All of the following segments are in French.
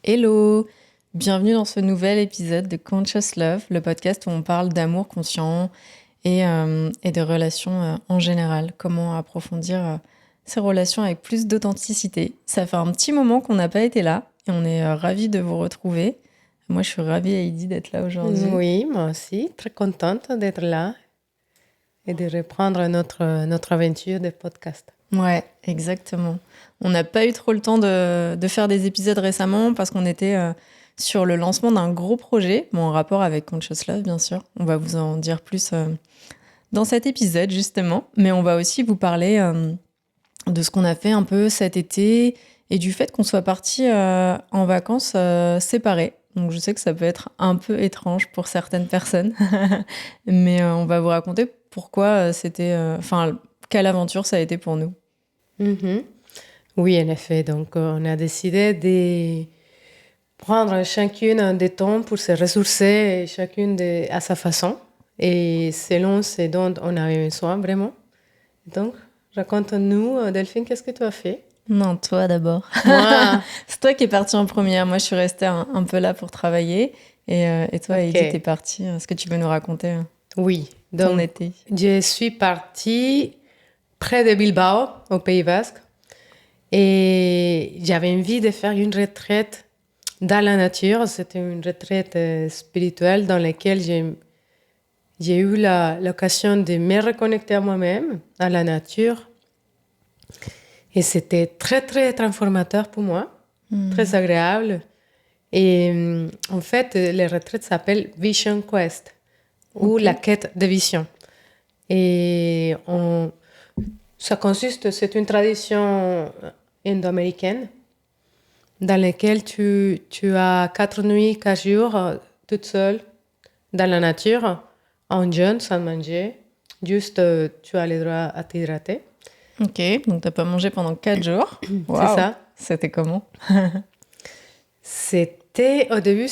Hello! Bienvenue dans ce nouvel épisode de Conscious Love, le podcast où on parle d'amour conscient et de relations en général. Comment approfondir ces relations avec plus d'authenticité. Ça fait un petit moment qu'on n'a pas été là et on est ravis de vous retrouver. Moi, je suis ravie, Heidi, d'être là aujourd'hui. Oui, moi aussi, très contente d'être là et de reprendre notre aventure de podcast. Ouais, exactement. On n'a pas eu trop le temps de faire des épisodes récemment parce qu'on était sur le lancement d'un gros projet, en rapport avec Conscious Love, bien sûr. On va vous en dire plus dans cet épisode, justement. Mais on va aussi vous parler de ce qu'on a fait un peu cet été et du fait qu'on soit partis en vacances séparés. Donc je sais que ça peut être un peu étrange pour certaines personnes, mais on va vous raconter pourquoi c'était... Enfin, quelle aventure ça a été pour nous. Mhm. Oui, en effet. Donc, on a décidé de prendre chacune des temps pour se ressourcer, à sa façon et selon ce dont on avait besoin vraiment. Donc, raconte-nous, Delphine, qu'est-ce que tu as fait? Non, toi d'abord. Moi, C'est toi qui es partie en première. Moi, je suis restée un peu là pour travailler. Et toi, Heidi, t'es ok. partie. Est-ce que tu peux nous raconter Oui, ton donc, été? je suis partie près de Bilbao, au Pays Basque. Et j'avais envie de faire une retraite dans la nature. C'était une retraite spirituelle dans laquelle j'ai eu l'occasion de me reconnecter à moi-même, à la nature. Et c'était très, très transformateur pour moi, très agréable. Et en fait, les retraites s'appellent Vision Quest, ou Ok. la quête de vision. Et ça consiste, c'est une tradition indo-américaine dans laquelle tu as 4 nuits, 4 jours, toute seule, dans la nature, en jeûne, sans manger. Juste, tu as le droit à t'hydrater. Ok, donc t'as pas mangé pendant 4 jours. C'est Waouh! ça. C'était comment? Au début,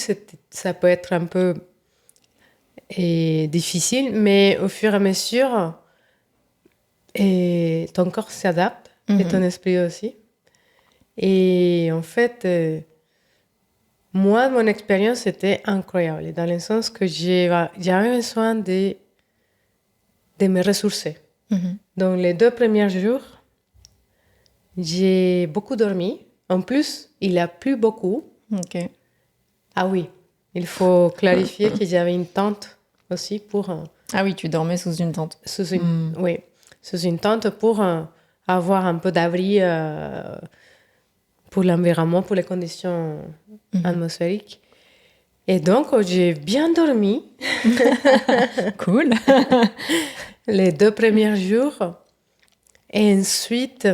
ça peut être un peu difficile, mais au fur et à mesure, ton corps s'adapte et ton esprit aussi. Et en fait, moi, mon expérience était incroyable, dans le sens que j'avais besoin de me ressourcer. Dans les 2 premiers jours, j'ai beaucoup dormi. En plus, il a plu beaucoup. Ok. Ah oui, il faut clarifier que j'avais une tente aussi Ah oui, tu dormais sous une tente. oui, sous une tente pour avoir un peu d'abri pour l'environnement, pour les conditions atmosphériques. Et donc, j'ai bien dormi Cool. les 2 premiers jours. Et ensuite,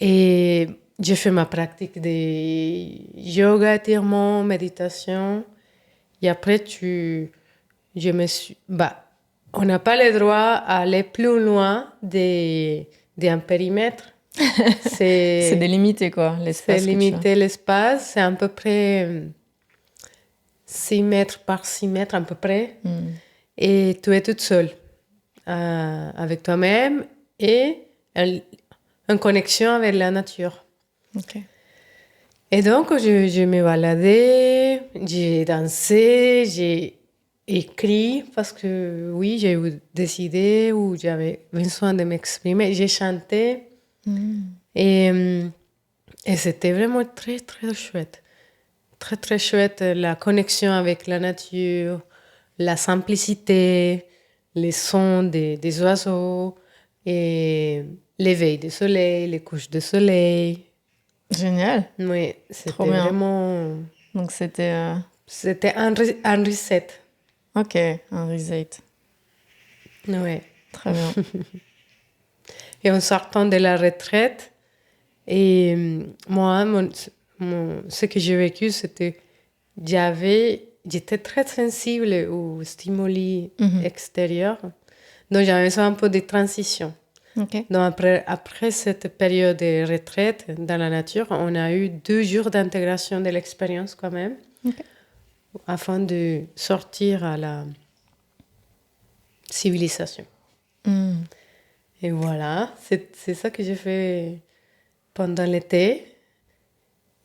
j'ai fait ma pratique de yoga, étirement, méditation. Et après, on n'a pas le droit à aller plus loin d'un périmètre. C'est C'est délimité, quoi, c'est l'espace que tu as. limiter l'espace. C'est à peu près 6 mètres par 6 mètres, à peu près. Et tu es toute seule avec toi-même et en connexion avec la nature. Ok. Et donc, je me baladais, j'ai dansé, j'ai écrit parce que oui, j'ai eu des idées où j'avais besoin de m'exprimer. J'ai chanté et, et c'était vraiment très, très chouette. Très, très chouette, la connexion avec la nature, la simplicité, les sons des oiseaux et l'éveil du soleil, les couches de soleil. Génial. Oui, Trop c'était bien. vraiment... Donc c'était... C'était un reset. Ok, un reset. Ouais. Très bien. Et en sortant de la retraite, moi, ce que j'ai vécu, c'était j'étais très sensible aux stimuli extérieurs. Donc, j'avais besoin un peu de transition. Ok. Donc, après cette période de retraite dans la nature, on a eu 2 jours d'intégration de l'expérience quand même, Ok. afin de sortir à la civilisation. Et voilà, c'est ça que j'ai fait pendant l'été.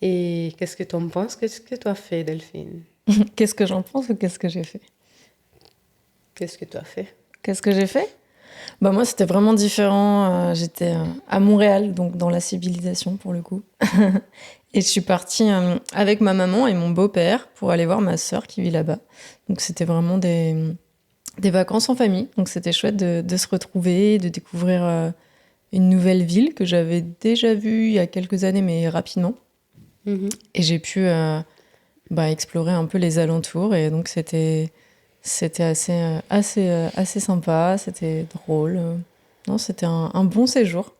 Et qu'est-ce que tu en penses? Qu'est-ce que tu as fait, Delphine? Qu'est-ce que j'en pense ou qu'est-ce que j'ai fait? Qu'est-ce que tu as fait? Qu'est-ce que j'ai fait? Bah moi, c'était vraiment différent. J'étais à Montréal, donc dans la civilisation pour le coup. Et je suis partie avec ma maman et mon beau-père pour aller voir ma sœur qui vit là-bas. Donc c'était vraiment des vacances en famille. Donc c'était chouette de se retrouver, de découvrir une nouvelle ville que j'avais déjà vue il y a quelques années, mais rapidement. Mhm. Et j'ai pu explorer un peu les alentours. Et donc c'était assez sympa, c'était drôle. Non, c'était un bon séjour.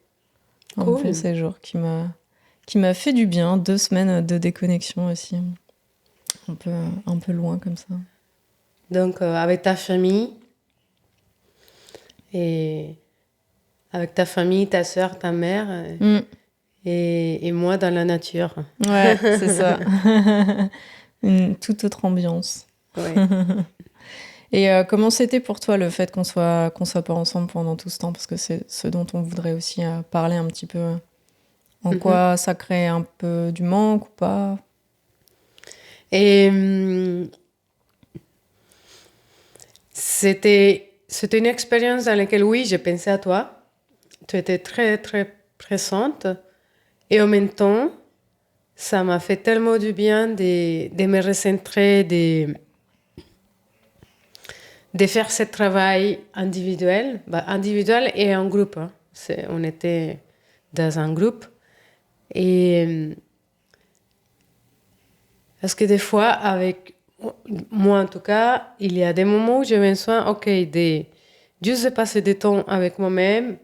Un Cool. bon séjour qui m'a fait du bien. 2 semaines de déconnexion aussi. Un peu loin comme ça. Donc, avec ta famille, et avec ta famille, ta sœur, ta mère, et moi dans la nature. Ouais, c'est ça. Une toute autre ambiance. Ouais. Et comment c'était pour toi le fait qu'on soit pas ensemble pendant tout ce temps? Parce que c'est ce dont on voudrait aussi parler un petit peu. En quoi ça crée un peu du manque ou pas? Et c'était une expérience dans laquelle, oui, j'ai pensé à toi. Tu étais très, très présente. Et en même temps, ça m'a fait tellement du bien de me recentrer, de faire ce travail individuel, individuel et en groupe. Hein. On était dans un groupe. Et parce que des fois, avec moi en tout cas, il y a des moments où j'ai besoin, juste de passer du temps avec moi-même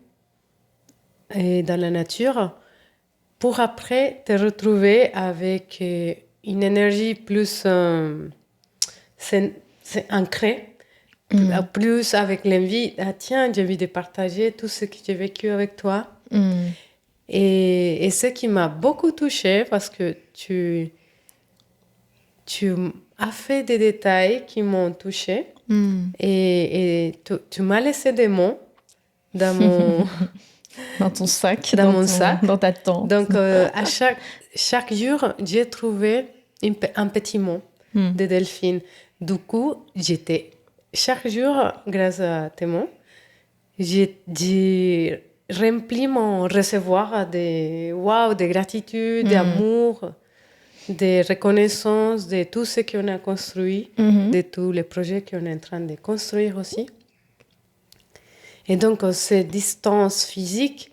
et dans la nature, pour après te retrouver avec une énergie plus c'est ancrée, plus avec l'envie, ah tiens, j'ai envie de partager tout ce que j'ai vécu avec toi. Et ce qui m'a beaucoup touchée, parce que tu as fait des détails qui m'ont touchée, et tu m'as laissé des mots dans mon, Dans ton sac, dans mon sac. dans ta tente. Donc, à chaque jour, j'ai trouvé un petit mot de Delphine. Du coup, chaque jour, grâce à tes mots, j'ai rempli mon recevoir de gratitude, d'amour, de reconnaissance de tout ce qu'on a construit, de tous les projets qu'on est en train de construire aussi. Et donc, cette distance physique,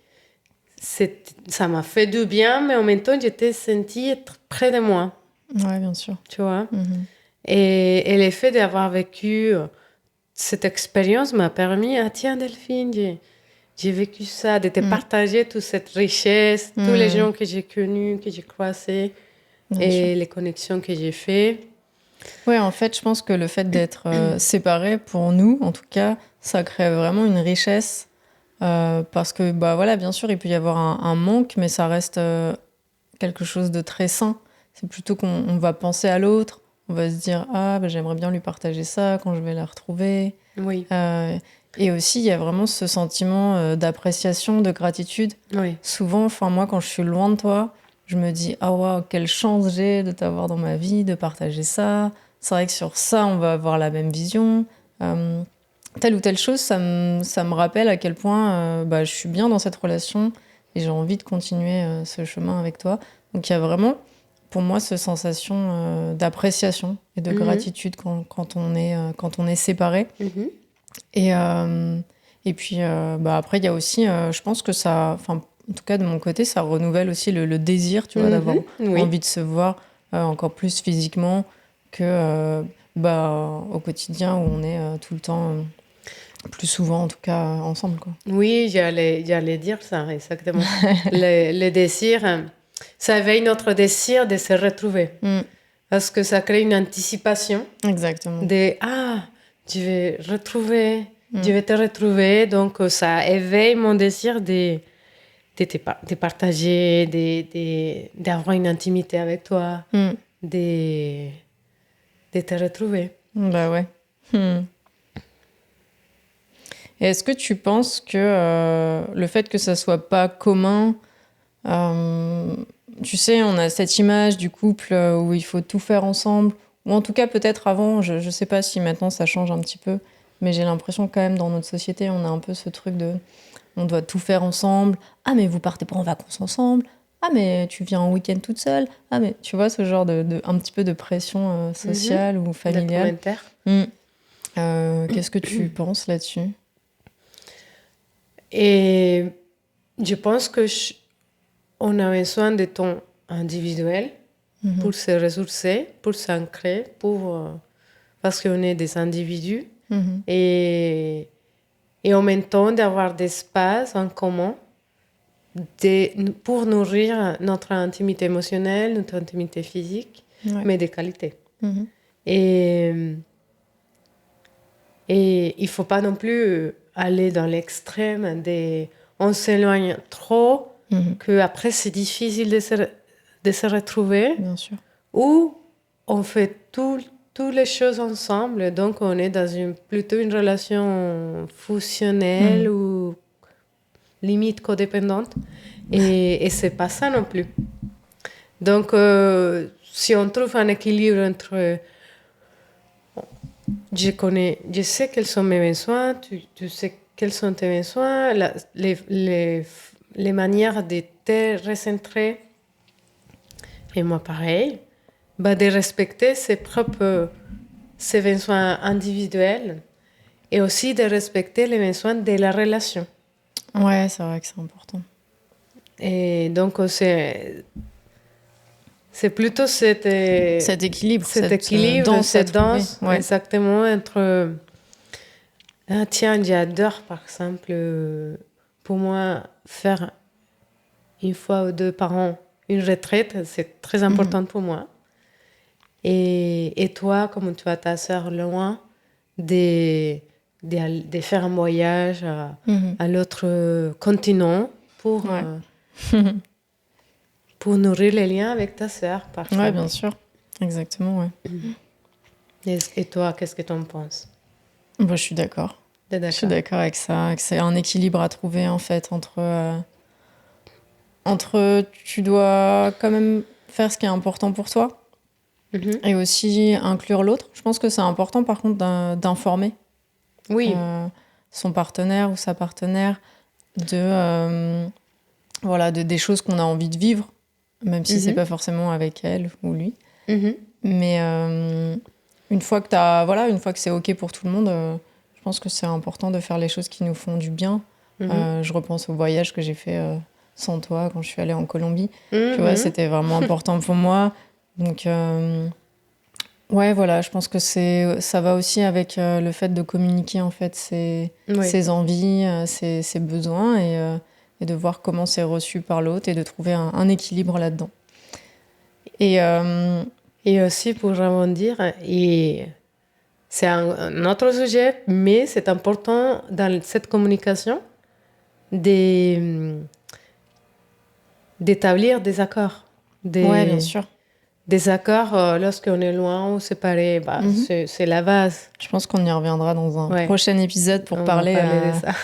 ça m'a fait du bien, mais en même temps, j'étais sentie être près de moi. Ouais, bien sûr. Tu vois. Et le fait d'avoir vécu cette expérience m'a permis, ah tiens Delphine, j'ai vécu ça, de te partager toute cette richesse, tous les gens que j'ai connus, que j'ai croisés, et les connexions que j'ai faites. Ouais, en fait, je pense que le fait d'être séparés, pour nous, en tout cas, ça crée vraiment une richesse. Parce que, voilà, bien sûr, il peut y avoir un manque, mais ça reste quelque chose de très sain. C'est plutôt qu'on va penser à l'autre, on va se dire, ah, j'aimerais bien lui partager ça quand je vais la retrouver. Oui. Et aussi, il y a vraiment ce sentiment d'appréciation, de gratitude. Oui. Souvent, moi, quand je suis loin de toi, je me dis, ah, waouh, quelle chance j'ai de t'avoir dans ma vie, de partager ça. C'est vrai que sur ça, on va avoir la même vision. Telle ou telle chose, ça me rappelle à quel point je suis bien dans cette relation et j'ai envie de continuer ce chemin avec toi. Donc il y a vraiment, pour moi, cette sensation d'appréciation et de gratitude quand on est séparés. Et puis, après, il y a aussi, je pense que ça, en tout cas de mon côté, ça renouvelle aussi le désir, tu vois, d'avoir envie de se voir encore plus physiquement que au quotidien où on est tout le temps... plus souvent, en tout cas, ensemble, quoi. Oui, j'allais dire ça, exactement. le désir, ça éveille notre désir de se retrouver. Parce que ça crée une anticipation. Exactement. Je vais je vais te retrouver. Donc, ça éveille mon désir de partager, d'avoir une intimité avec toi, de te retrouver. Bah ouais. Et est-ce que tu penses que le fait que ça soit pas commun, tu sais, on a cette image du couple où il faut tout faire ensemble. Ou en tout cas, peut-être avant, je ne sais pas si maintenant ça change un petit peu. Mais j'ai l'impression quand même dans notre société, on a un peu ce truc de on doit tout faire ensemble. Ah, mais vous partez pas en vacances ensemble. Ah, mais tu viens en week-end toute seule. Ah, mais tu vois, ce genre un petit peu de pression sociale ou familiale. Documentaire. Qu'est-ce que tu penses là-dessus? Et je pense que on a besoin de temps individuel pour se ressourcer, pour s'ancrer, parce qu'on est des individus. Et en même temps d'avoir des espaces en commun pour nourrir notre intimité émotionnelle, notre intimité physique, mais de qualité. Et il ne faut pas non plus aller dans l'extrême on s'éloigne trop, qu'après c'est difficile de se retrouver. Bien sûr. Ou on fait toutes les choses ensemble, donc on est dans plutôt une relation fusionnelle ou limite codépendante. Et c'est pas ça non plus. Donc, si on trouve un équilibre entre je sais quels sont mes besoins, tu sais quels sont tes besoins, les manières de te recentrer, et moi pareil, de respecter ses besoins individuels et aussi de respecter les besoins de la relation. Ouais, c'est vrai que c'est important. Et donc, c'est plutôt cet équilibre, cette danse, ouais. exactement, entre... Ah, tiens, j'adore, par exemple, pour moi, faire une fois ou deux par an une retraite, c'est très important pour moi. Et toi, comme tu as ta sœur loin, de faire un voyage à l'autre continent pour nourrir les liens avec ta sœur, par exemple. Oui, bien sûr. Exactement, ouais. Et toi, qu'est-ce que tu en penses? Je suis d'accord. Je suis d'accord avec ça. Que c'est un équilibre à trouver, en fait, entre tu dois quand même faire ce qui est important pour toi et aussi inclure l'autre. Je pense que c'est important, par contre, d'informer son partenaire ou sa partenaire de des choses qu'on a envie de vivre, même si c'est pas forcément avec elle ou lui. Mais une fois que c'est OK pour tout le monde, je pense que c'est important de faire les choses qui nous font du bien. Je repense au voyage que j'ai fait sans toi quand je suis allée en Colombie. Tu vois, c'était vraiment important pour moi. Donc, je pense que ça va aussi avec le fait de communiquer en fait ses envies, ses besoins et de voir comment c'est reçu par l'autre et de trouver un équilibre là-dedans. Et aussi pour rebondir, c'est un autre sujet, mais c'est important dans cette communication d'établir des accords. Oui, bien sûr. Des accords lorsqu'on est loin ou séparé, c'est la base. Je pense qu'on y reviendra dans un prochain épisode pour parler de ça.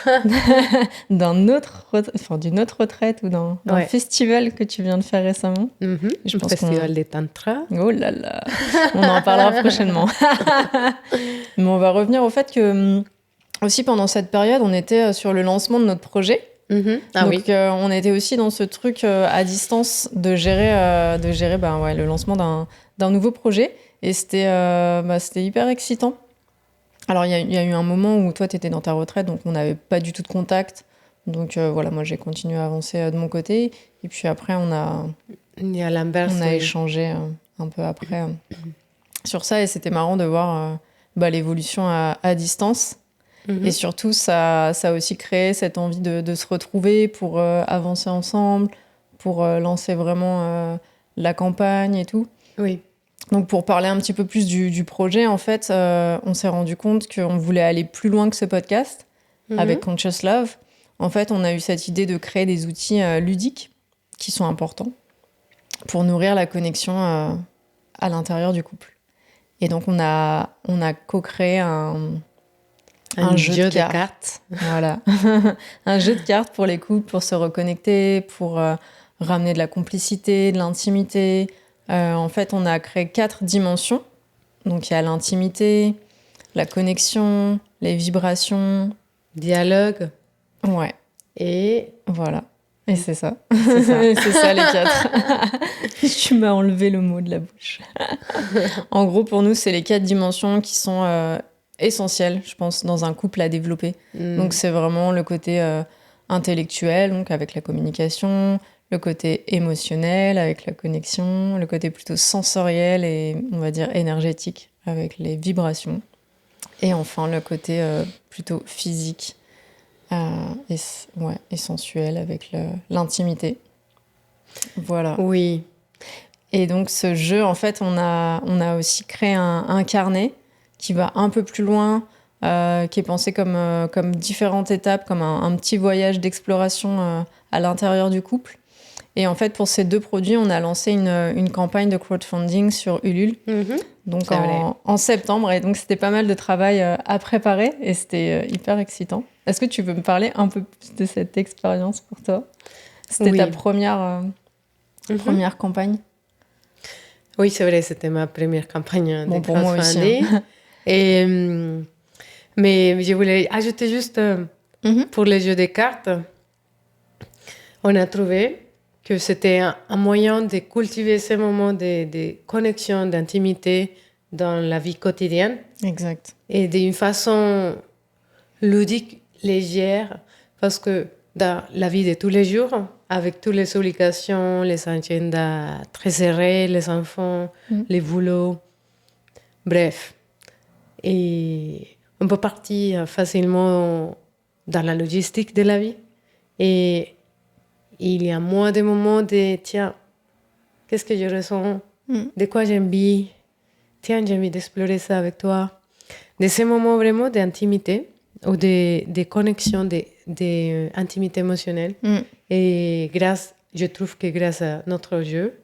d'une autre retraite ou d'un festival que tu viens de faire récemment. Je pense festival des Tantra. Oh là là, on en parlera prochainement. Mais on va revenir au fait que aussi pendant cette période, on était sur le lancement de notre projet. Donc on était aussi dans ce truc à distance de gérer le lancement d'un nouveau projet et c'était hyper excitant. Alors il y a eu un moment où toi tu étais dans ta retraite, donc on n'avait pas du tout de contact, donc moi j'ai continué à avancer de mon côté et puis après on a échangé un peu après sur ça et c'était marrant de voir l'évolution à distance. Et surtout, ça a aussi créé cette envie de se retrouver pour avancer ensemble, pour lancer vraiment la campagne et tout. Oui. Donc, pour parler un petit peu plus du projet, en fait, on s'est rendu compte qu'on voulait aller plus loin que ce podcast avec Conscious Love. En fait, on a eu cette idée de créer des outils ludiques qui sont importants pour nourrir la connexion à l'intérieur du couple. Et donc, on a co-créé un jeu de cartes. Voilà. Un jeu de cartes pour les couples, pour se reconnecter, pour ramener de la complicité, de l'intimité. En fait, on a créé 4 dimensions. Donc, il y a l'intimité, la connexion, les vibrations. Dialogue. Ouais, Et voilà. Et c'est ça. c'est ça. C'est ça, les 4. Tu m'as enlevé le mot de la bouche. En gros, pour nous, c'est les 4 dimensions qui sont essentielles, je pense, dans un couple à développer. Donc, c'est vraiment le côté intellectuel, donc avec la communication, le côté émotionnel, avec la connexion, le côté plutôt sensoriel et, on va dire, énergétique, avec les vibrations. Et enfin, le côté plutôt physique et sensuel, avec l'intimité. Voilà. Oui. Et donc, ce jeu, en fait, on a aussi créé un carnet qui va un peu plus loin, qui est pensé comme différentes étapes, comme un petit voyage d'exploration à l'intérieur du couple. Et en fait, pour ces 2 produits, on a lancé une campagne de crowdfunding sur Ulule, donc C'est vrai. en septembre. Et donc, c'était pas mal de travail à préparer et c'était hyper excitant. Est-ce que tu veux me parler un peu plus de cette expérience pour toi? C'était ta première campagne? Oui, c'est vrai, c'était ma première campagne de Pour moi aussi, crowdfunding. Et, mais je voulais ajouter juste pour les jeux de cartes, on a trouvé que c'était un moyen de cultiver ces moments de connexion, d'intimité dans la vie quotidienne. Exact. Et d'une façon ludique, légère, parce que dans la vie de tous les jours, avec toutes les obligations, les agendas très serrés, les enfants, les boulots, bref. Et on peut partir facilement dans la logistique de la vie. Et il y a moins de moments de tiens, qu'est-ce que je ressens, de quoi j'ai envie, tiens, j'ai envie d'explorer ça avec toi. De ces moments vraiment d'intimité ou de connexion, d'intimité émotionnelle. Et je trouve que grâce à notre jeu,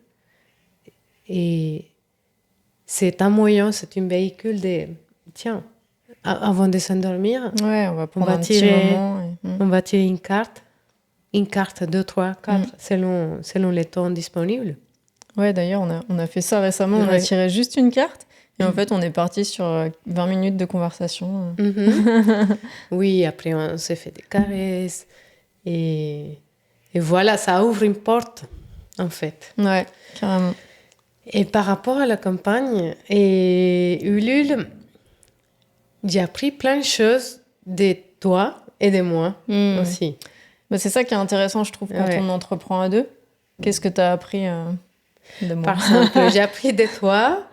et c'est un moyen, c'est un véhicule de, tiens, avant de s'endormir, Ouais, on va prendre un petit moment. on va tirer une carte, 2, 3, 4, selon les temps disponibles. Ouais, d'ailleurs, on a fait ça récemment. On a tiré juste une carte. Et en fait, on est parti sur 20 minutes de conversation. Oui, après, on s'est fait des caresses. Et voilà, ça ouvre une porte, en fait. Ouais, carrément. Et par rapport à la campagne et Ulule, j'ai appris plein de choses de toi et de moi aussi. Bah, c'est ça qui est intéressant, je trouve, quand on entreprend à 2. Qu'est-ce que tu as appris de moi? Par exemple, j'ai appris de toi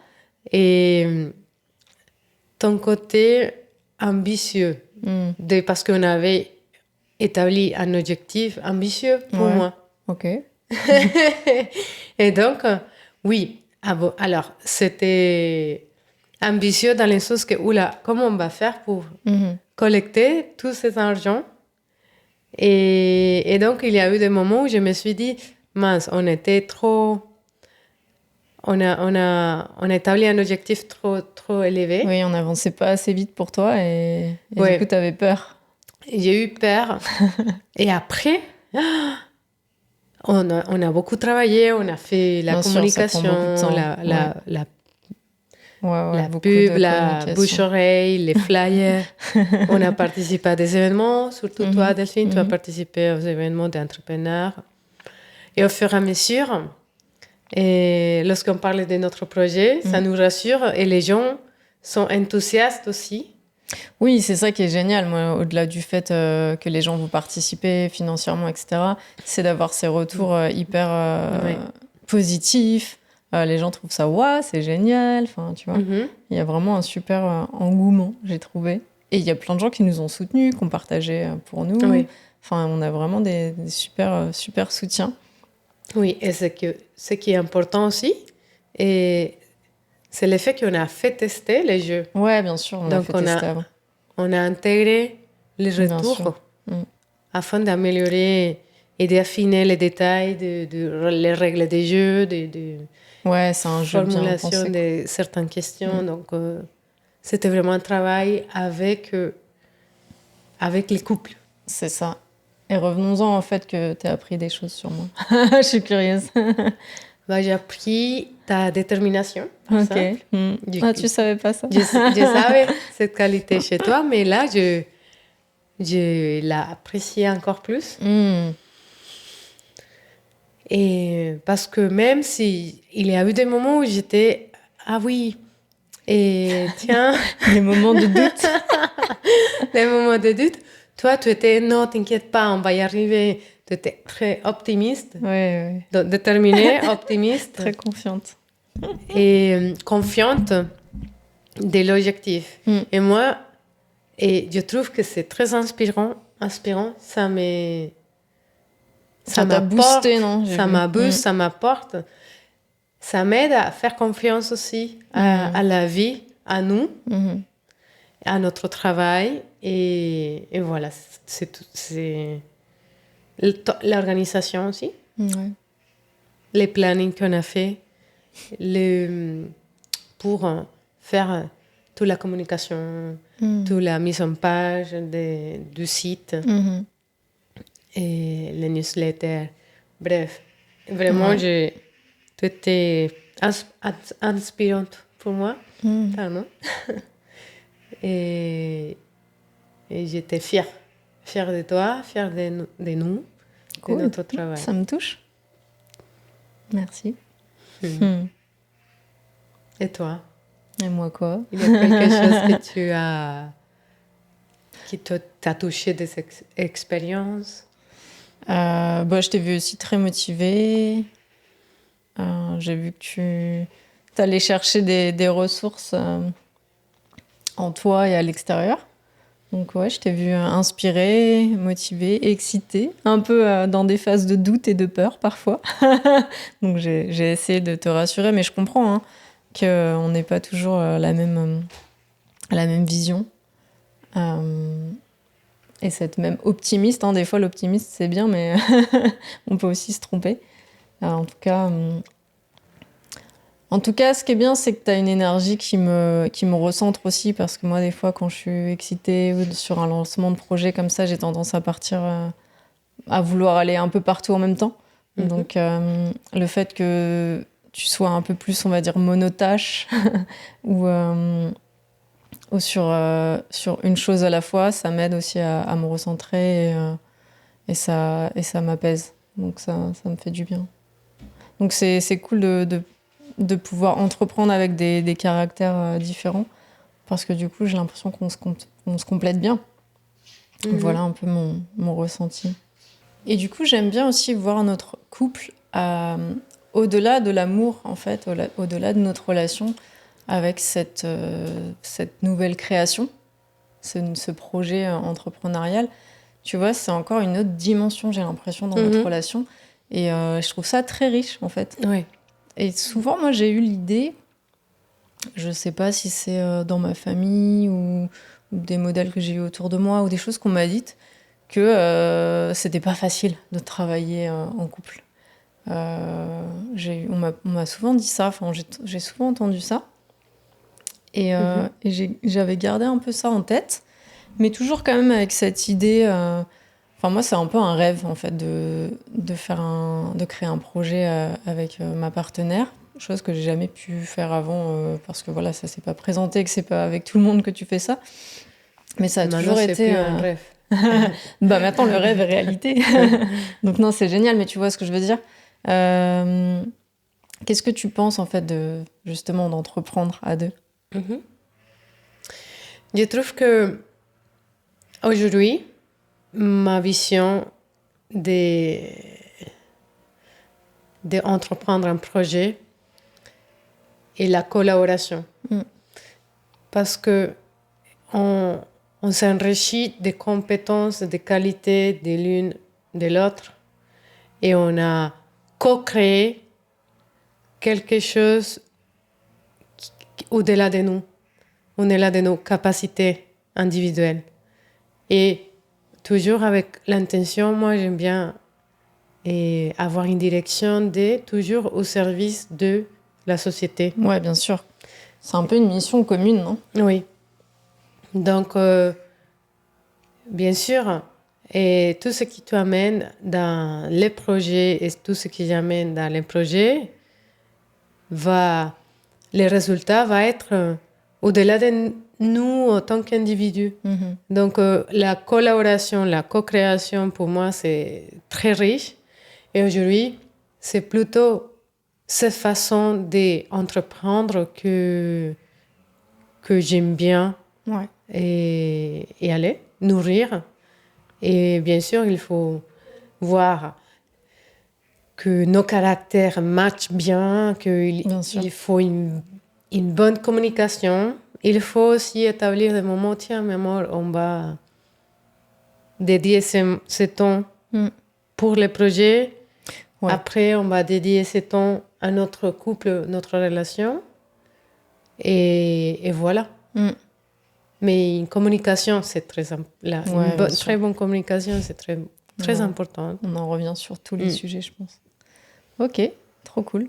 et ton côté ambitieux. Parce qu'on avait établi un objectif ambitieux pour moi. Ok. Et donc, oui. Alors, c'était ambitieux dans les sens que, oula, comment on va faire pour collecter tout cet argent? Et donc, il y a eu des moments où je me suis dit, mince, on était trop... On a établi un objectif trop élevé. Oui, on n'avançait pas assez vite pour toi et du coup, tu avais peur. J'ai eu peur. Et après, on a beaucoup travaillé, on a fait la communication, la pub, la bouche-oreille, les flyers. On a participé à des événements, surtout toi, Delphine, tu as participé aux événements d'entrepreneurs. Et au fur et à mesure, et lorsqu'on parle de notre projet, ça nous rassure et les gens sont enthousiastes aussi. Oui, c'est ça qui est génial, moi, au-delà du fait que les gens vont participer financièrement, etc., c'est d'avoir ces retours hyper positifs. Les gens trouvent ça, c'est génial. Enfin, tu vois, il y a vraiment un super engouement, j'ai trouvé. Et il y a plein de gens qui nous ont soutenus, qui ont partagé pour nous. Oui. Enfin, on a vraiment des super soutiens. Oui, et ce qui est important aussi, et c'est le fait qu'on a fait tester les jeux. Ouais, bien sûr, on a fait tester avant. On a intégré les retours afin d'améliorer et d'affiner les détails, les règles des jeux, ouais, c'est un jeu bien pensé, formulation de certaines questions. Donc, c'était vraiment un travail avec les couples. C'est ça. Et revenons-en en fait que tu as appris des choses sur moi. Je suis curieuse. J'ai appris ta détermination, par Ok. exemple. Ah, tu savais pas ça? Je savais cette qualité chez toi, mais là, je l'ai appréciée encore plus. Et parce que même si il y a eu des moments où j'étais, ah oui, et tiens, Les moments de doute. les moments de doute, toi, tu étais, non, t'inquiète pas, on va y arriver. Tu étais très optimiste, Ouais. déterminée, optimiste. Très confiante. Et confiante de l'objectif. Et moi, et je trouve que c'est très inspirant. Ça t'a boosté, non? Ça m'apporte, ça m'apporte. Ça m'aide à faire confiance aussi à la vie, à nous, à notre travail. Et voilà, c'est tout. C'est l'organisation aussi. Ouais. Les plannings qu'on a fait. Pour faire toute la communication, toute la mise en page du site et les newsletters. Bref, vraiment, tu étais inspirante pour moi. Pardon. et j'étais fière de toi, fière de nous, Cool. de notre travail. Ça me touche. Merci. Et toi? Et moi quoi? Il y a quelque chose qui t'a touché des expériences? Je t'ai vu aussi très motivée. J'ai vu que tu allais chercher des ressources en toi et à l'extérieur. Donc ouais, je t'ai vu inspirée, motivée, excitée, un peu dans des phases de doute et de peur parfois. Donc j'ai essayé de te rassurer, mais je comprends qu'on n'ait pas toujours la même vision. Et cette même optimiste, des fois l'optimiste c'est bien, mais on peut aussi se tromper. En tout cas, ce qui est bien, c'est que tu as une énergie qui me recentre aussi, parce que moi, des fois, quand je suis excitée sur un lancement de projet comme ça, j'ai tendance à partir, à vouloir aller un peu partout en même temps. Donc, le fait que tu sois un peu plus, on va dire, monotâche ou sur une chose à la fois, ça m'aide aussi à me recentrer et ça m'apaise. Donc, ça me fait du bien. Donc, c'est cool de pouvoir entreprendre avec des caractères différents, parce que du coup j'ai l'impression qu'on se complète bien. Voilà un peu mon ressenti. Et du coup j'aime bien aussi voir notre couple au-delà de l'amour, en fait, au-delà de notre relation, avec cette nouvelle création, ce projet entrepreneurial. Tu vois, c'est encore une autre dimension, j'ai l'impression, dans notre relation, et je trouve ça très riche, en fait. Oui. Et souvent, moi, j'ai eu l'idée, je sais pas si c'est dans ma famille ou des modèles que j'ai eu autour de moi ou des choses qu'on m'a dites, que c'était pas facile de travailler en couple. On m'a souvent dit ça, enfin, j'ai souvent entendu ça. Et j'avais gardé un peu ça en tête, mais toujours quand même avec cette idée. Enfin, moi, c'est un peu un rêve, en fait, de créer un projet avec ma partenaire. Chose que j'ai jamais pu faire avant, parce que voilà, ça s'est pas présenté, que c'est pas avec tout le monde que tu fais ça. Mais ça a toujours été c'est plus un rêve. Maintenant, le rêve est réalité. Donc non, c'est génial, mais tu vois ce que je veux dire. Qu'est-ce que tu penses, en fait, justement, d'entreprendre à deux? Je trouve que aujourd'hui, ma vision d'entreprendre un projet est la collaboration. Parce que on s'enrichit des compétences, des qualités de l'une de l'autre, et on a co-créé quelque chose au-delà de nous, au-delà de nos capacités individuelles. Et toujours avec l'intention, moi j'aime bien avoir une direction toujours au service de la société. Ouais, bien sûr. C'est un peu une mission commune, non? Oui. Donc, bien sûr, Et tout ce qui t'amène dans les projets et tout ce qui t'amène dans les projets, les résultats vont être au-delà de nous en tant qu'individus. Donc, la collaboration, la co-création, pour moi, c'est très riche. Et aujourd'hui, c'est plutôt cette façon d'entreprendre que j'aime bien Ouais. et aller nourrir. Et bien sûr, il faut voir que nos caractères matchent bien, qu'il faut une bonne communication. Il faut aussi établir des moments, tiens, mais moi, on va dédier ce temps pour le projet. Ouais. Après, on va dédier ce temps à notre couple, notre relation. Et voilà. Mais une communication, c'est très très bonne communication, c'est très important. On en revient sur tous les sujets, je pense. Ok, trop cool.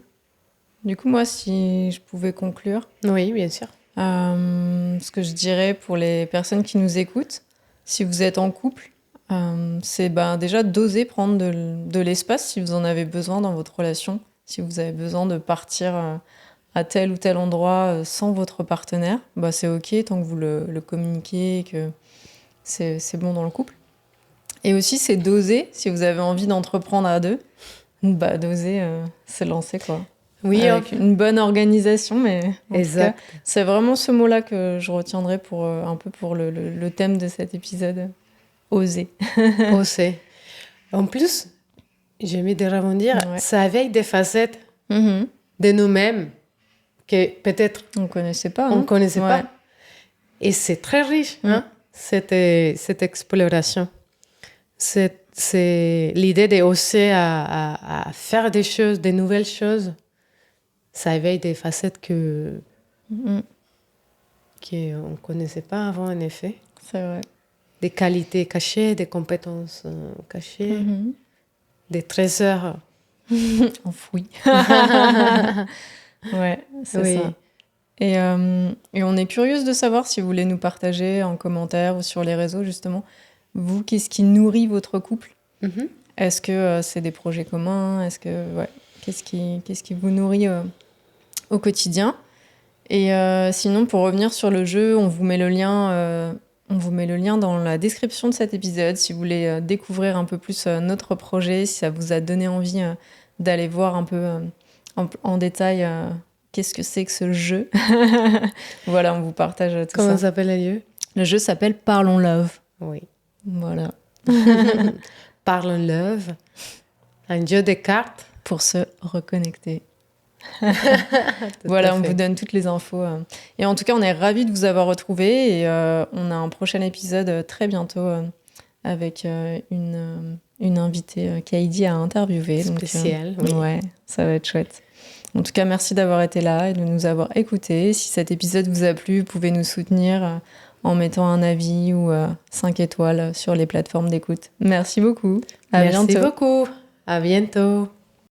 Du coup, moi, si je pouvais conclure. Oui, bien sûr. Ce que je dirais pour les personnes qui nous écoutent, si vous êtes en couple, c'est déjà d'oser prendre de l'espace si vous en avez besoin dans votre relation, si vous avez besoin de partir à tel ou tel endroit sans votre partenaire, c'est ok tant que vous le communiquez, que c'est bon dans le couple. Et aussi, c'est d'oser, si vous avez envie d'entreprendre à deux, d'oser se lancer, quoi. Oui, avec une bonne organisation, mais en exact. tout cas, c'est vraiment ce mot-là que je retiendrai pour un peu pour le thème de cet épisode. Oser. Oser. En plus, j'aimais de rebondir, ça éveille des facettes de nous-mêmes que peut-être on connaissait pas. On connaissait pas. Et c'est très riche, cette exploration. C'est l'idée d'oser à faire des choses, des nouvelles choses. Ça éveille des facettes qu'on ne connaissait pas avant, en effet. C'est vrai. Des qualités cachées, des compétences cachées, des trésors enfouis. Ouais, c'est ça. Et on est curieuse de savoir si vous voulez nous partager en commentaire ou sur les réseaux, justement, vous, qu'est-ce qui nourrit votre couple ? Est-ce que c'est des projets communs ? Est-ce que, qu'est-ce qui vous nourrit au quotidien ? Et sinon, pour revenir sur le jeu, on vous met le lien dans la description de cet épisode si vous voulez découvrir un peu plus notre projet, si ça vous a donné envie d'aller voir un peu en détail qu'est-ce que c'est que ce jeu. Voilà, on vous partage tout ça. Comment s'appelle le jeu ? Le jeu s'appelle Parlons Love. Oui. Voilà. Parlons Love. Un jeu de cartes. Pour se reconnecter. Voilà, on vous donne toutes les infos. Et en tout cas, on est ravis de vous avoir retrouvés. Et on a un prochain épisode très bientôt avec une invitée qu'Heidi a interviewée. Spéciale, oui. Ouais, ça va être chouette. En tout cas, merci d'avoir été là et de nous avoir écoutés. Si cet épisode vous a plu, vous pouvez nous soutenir en mettant un avis ou 5 étoiles sur les plateformes d'écoute. Merci beaucoup. À bientôt. Merci beaucoup. À bientôt.